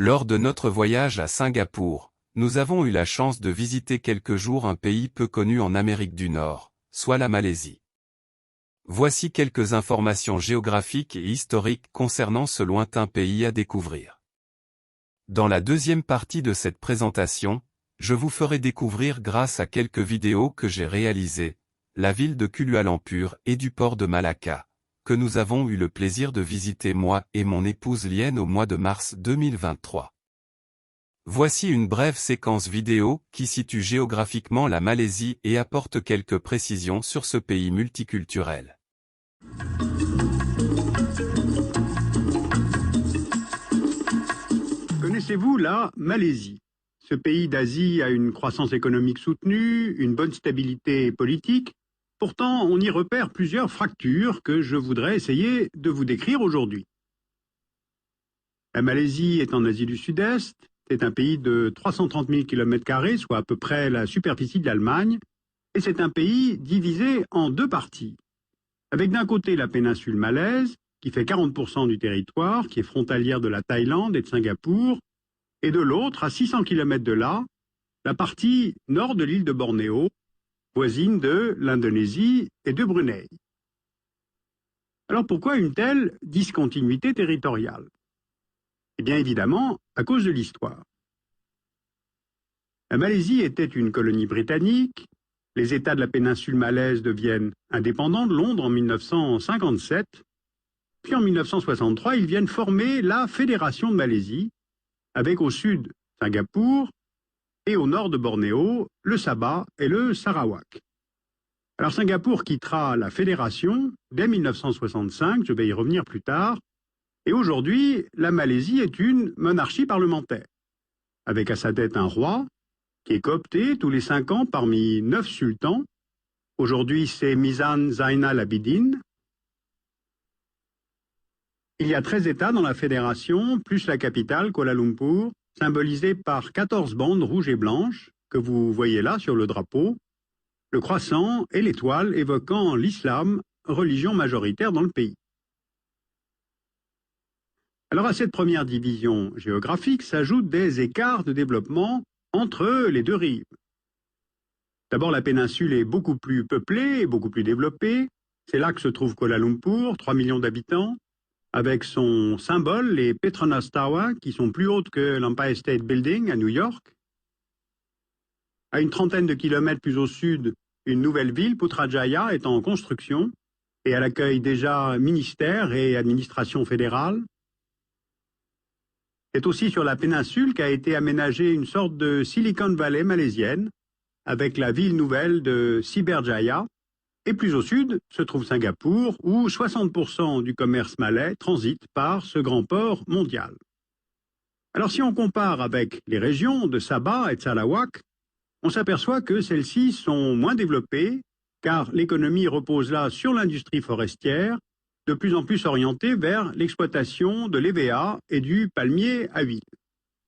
Lors de notre voyage à Singapour, nous avons eu la chance de visiter quelques jours un pays peu connu en Amérique du Nord, soit la Malaisie. Voici quelques informations géographiques et historiques concernant ce lointain pays à découvrir. Dans la deuxième partie de cette présentation, je vous ferai découvrir grâce à quelques vidéos que j'ai réalisées, la ville de Kuala Lumpur et du port de Malacca, que nous avons eu le plaisir de visiter moi et mon épouse Lienne au mois de mars 2023. Voici une brève séquence vidéo qui situe géographiquement la Malaisie et apporte quelques précisions sur ce pays multiculturel. Connaissez-vous la Malaisie? Ce pays d'Asie a une croissance économique soutenue, une bonne stabilité politique. Pourtant, on y repère plusieurs fractures que je voudrais essayer de vous décrire aujourd'hui. La Malaisie est en Asie du Sud-Est. C'est un pays de 330 000 km², soit à peu près la superficie de l'Allemagne. Et c'est un pays divisé en deux parties. Avec d'un côté la péninsule malaise, qui fait 40% du territoire, qui est frontalière de la Thaïlande et de Singapour, et de l'autre, à 600 km de là, la partie nord de l'île de Bornéo, voisine de l'Indonésie et de Brunei. Alors pourquoi une telle discontinuité territoriale? Eh bien évidemment, à cause de l'histoire. La Malaisie était une colonie britannique, les États de la péninsule malaise deviennent indépendants de Londres en 1957, puis en 1963, ils viennent former la Fédération de Malaisie, avec au sud Singapour, et au nord de Bornéo, le Sabah et le Sarawak. Alors Singapour quittera la fédération dès 1965, je vais y revenir plus tard, et aujourd'hui, la Malaisie est une monarchie parlementaire, avec à sa tête un roi, qui est coopté tous les 5 ans parmi 9 sultans. Aujourd'hui, c'est Mizan Zainal Abidin. Il y a 13 États dans la fédération, plus la capitale, Kuala Lumpur, symbolisée par 14 bandes rouges et blanches, que vous voyez là sur le drapeau, le croissant et l'étoile évoquant l'islam, religion majoritaire dans le pays. Alors à cette première division géographique s'ajoutent des écarts de développement entre les deux rives. D'abord, la péninsule est beaucoup plus peuplée et beaucoup plus développée. C'est là que se trouve Kuala Lumpur, 3 millions d'habitants, avec son symbole, les Petronas Towers, qui sont plus hautes que l'Empire State Building à New York. À une trentaine de kilomètres plus au sud, une nouvelle ville, Putrajaya, est en construction et elle accueille déjà ministères et administrations fédérales. C'est aussi sur la péninsule qu'a été aménagée une sorte de Silicon Valley malaisienne, avec la ville nouvelle de Cyberjaya. Et plus au sud se trouve Singapour, où 60% du commerce malais transite par ce grand port mondial. Alors si on compare avec les régions de Sabah et de Sarawak, on s'aperçoit que celles-ci sont moins développées, car l'économie repose là sur l'industrie forestière, de plus en plus orientée vers l'exploitation de l'EVA et du palmier à huile.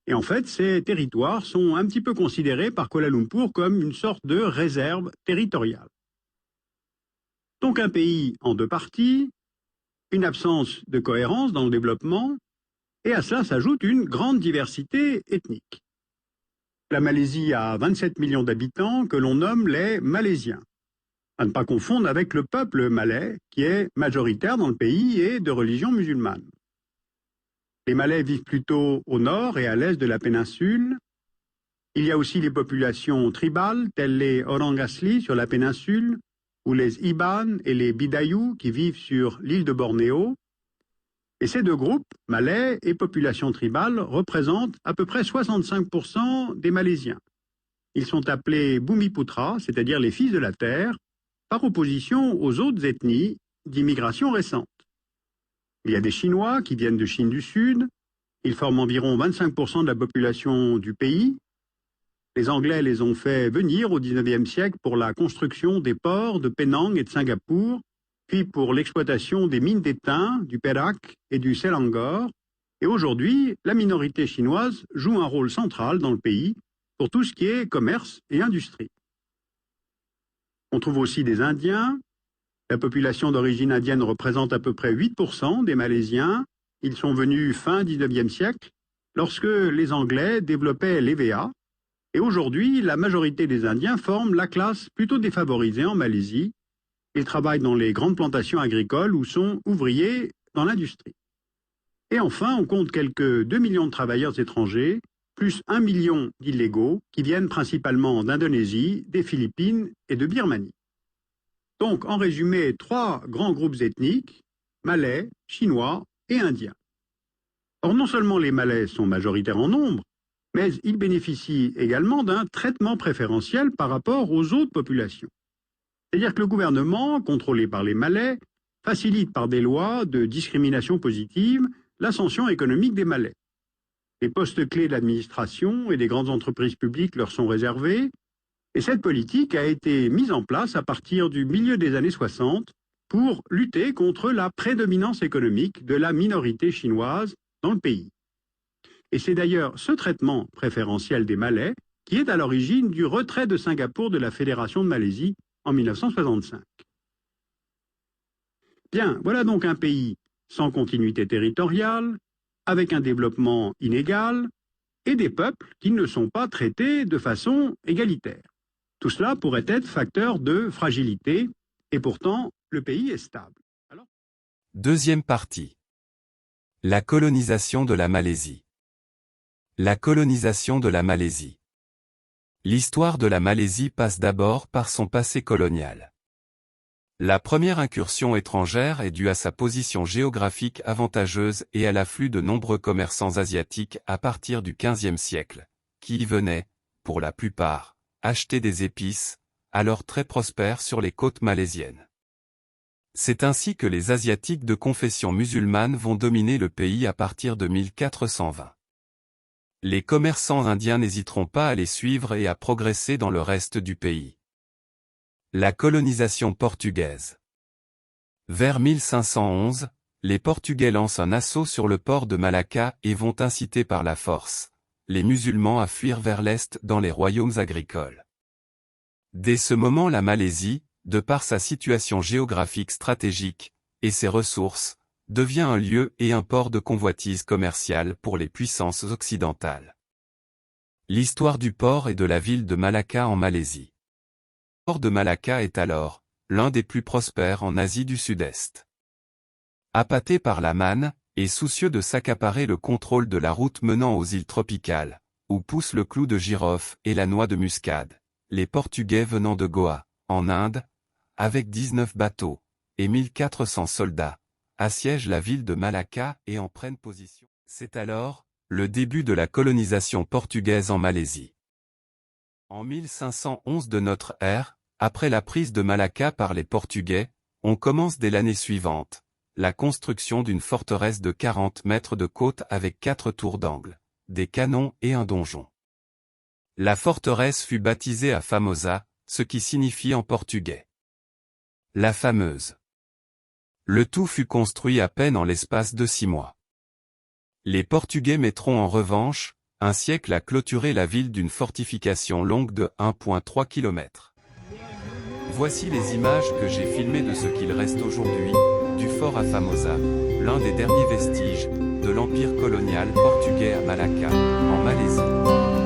Et en fait, ces territoires sont un petit peu considérés par Kuala Lumpur comme une sorte de réserve territoriale. Donc un pays en deux parties, une absence de cohérence dans le développement, et à cela s'ajoute une grande diversité ethnique. La Malaisie a 27 millions d'habitants que l'on nomme les Malaisiens. À ne pas confondre avec le peuple malais, qui est majoritaire dans le pays et de religion musulmane. Les Malais vivent plutôt au nord et à l'est de la péninsule. Il y a aussi les populations tribales, telles les Orang Asli sur la péninsule, ou les Iban et les Bidayuh qui vivent sur l'île de Bornéo. Et ces deux groupes, malais et population tribale, représentent à peu près 65% des Malaisiens. Ils sont appelés Bumiputra, c'est-à-dire les fils de la terre, par opposition aux autres ethnies d'immigration récente. Il y a des Chinois qui viennent de Chine du Sud. Ils forment environ 25% de la population du pays. Les Anglais les ont fait venir au XIXe siècle pour la construction des ports de Penang et de Singapour, puis pour l'exploitation des mines d'étain, du Perak et du Selangor. Et aujourd'hui, la minorité chinoise joue un rôle central dans le pays pour tout ce qui est commerce et industrie. On trouve aussi des Indiens. La population d'origine indienne représente à peu près 8% des Malaisiens. Ils sont venus fin XIXe siècle. lorsque les Anglais développaient l'EVA, et aujourd'hui, la majorité des Indiens forment la classe plutôt défavorisée en Malaisie. Ils travaillent dans les grandes plantations agricoles ou sont ouvriers dans l'industrie. Et enfin, on compte quelques 2 millions de travailleurs étrangers, plus 1 million d'illégaux qui viennent principalement d'Indonésie, des Philippines et de Birmanie. Donc, en résumé, 3 grands groupes ethniques, Malais, Chinois et Indiens. Or, non seulement les Malais sont majoritaires en nombre, mais ils bénéficient également d'un traitement préférentiel par rapport aux autres populations. C'est-à-dire que le gouvernement, contrôlé par les Malais, facilite par des lois de discrimination positive l'ascension économique des Malais. Les postes clés de l'administration et des grandes entreprises publiques leur sont réservés, et cette politique a été mise en place à partir du milieu des années 60 pour lutter contre la prédominance économique de la minorité chinoise dans le pays. Et c'est d'ailleurs ce traitement préférentiel des Malais qui est à l'origine du retrait de Singapour de la Fédération de Malaisie en 1965. Bien, voilà donc un pays sans continuité territoriale, avec un développement inégal et des peuples qui ne sont pas traités de façon égalitaire. Tout cela pourrait être facteur de fragilité, et pourtant, le pays est stable. Deuxième partie. La colonisation de la Malaisie. La colonisation de la Malaisie. L'histoire de la Malaisie passe d'abord par son passé colonial. La première incursion étrangère est due à sa position géographique avantageuse et à l'afflux de nombreux commerçants asiatiques à partir du XVe siècle, qui y venaient, pour la plupart, acheter des épices, alors très prospères sur les côtes malaisiennes. C'est ainsi que les Asiatiques de confession musulmane vont dominer le pays à partir de 1420. Les commerçants indiens n'hésiteront pas à les suivre et à progresser dans le reste du pays. La colonisation portugaise. Vers 1511, les Portugais lancent un assaut sur le port de Malacca et vont inciter par la force les musulmans à fuir vers l'est dans les royaumes agricoles. Dès ce moment, la Malaisie, de par sa situation géographique stratégique et ses ressources, devient un lieu et un port de convoitise commerciale pour les puissances occidentales. L'histoire du port et de la ville de Malacca en Malaisie. Le port de Malacca est alors l'un des plus prospères en Asie du Sud-Est. Appâté par la manne, et soucieux de s'accaparer le contrôle de la route menant aux îles tropicales, où poussent le clou de girofle et la noix de muscade, les Portugais venant de Goa, en Inde, avec 19 bateaux et 1400 soldats, assiègent la ville de Malacca et en prennent position. C'est alors le début de la colonisation portugaise en Malaisie. En 1511 de notre ère, après la prise de Malacca par les Portugais, on commence dès l'année suivante la construction d'une forteresse de 40 mètres de côte avec 4 tours d'angle, des canons et un donjon. La forteresse fut baptisée à Famosa, ce qui signifie en portugais la fameuse. Le tout fut construit à peine en l'espace de 6 mois. Les Portugais mettront en revanche un siècle à clôturer la ville d'une fortification longue de 1,3 km. Voici les images que j'ai filmées de ce qu'il reste aujourd'hui du fort à Famosa, l'un des derniers vestiges de l'empire colonial portugais à Malacca, en Malaisie.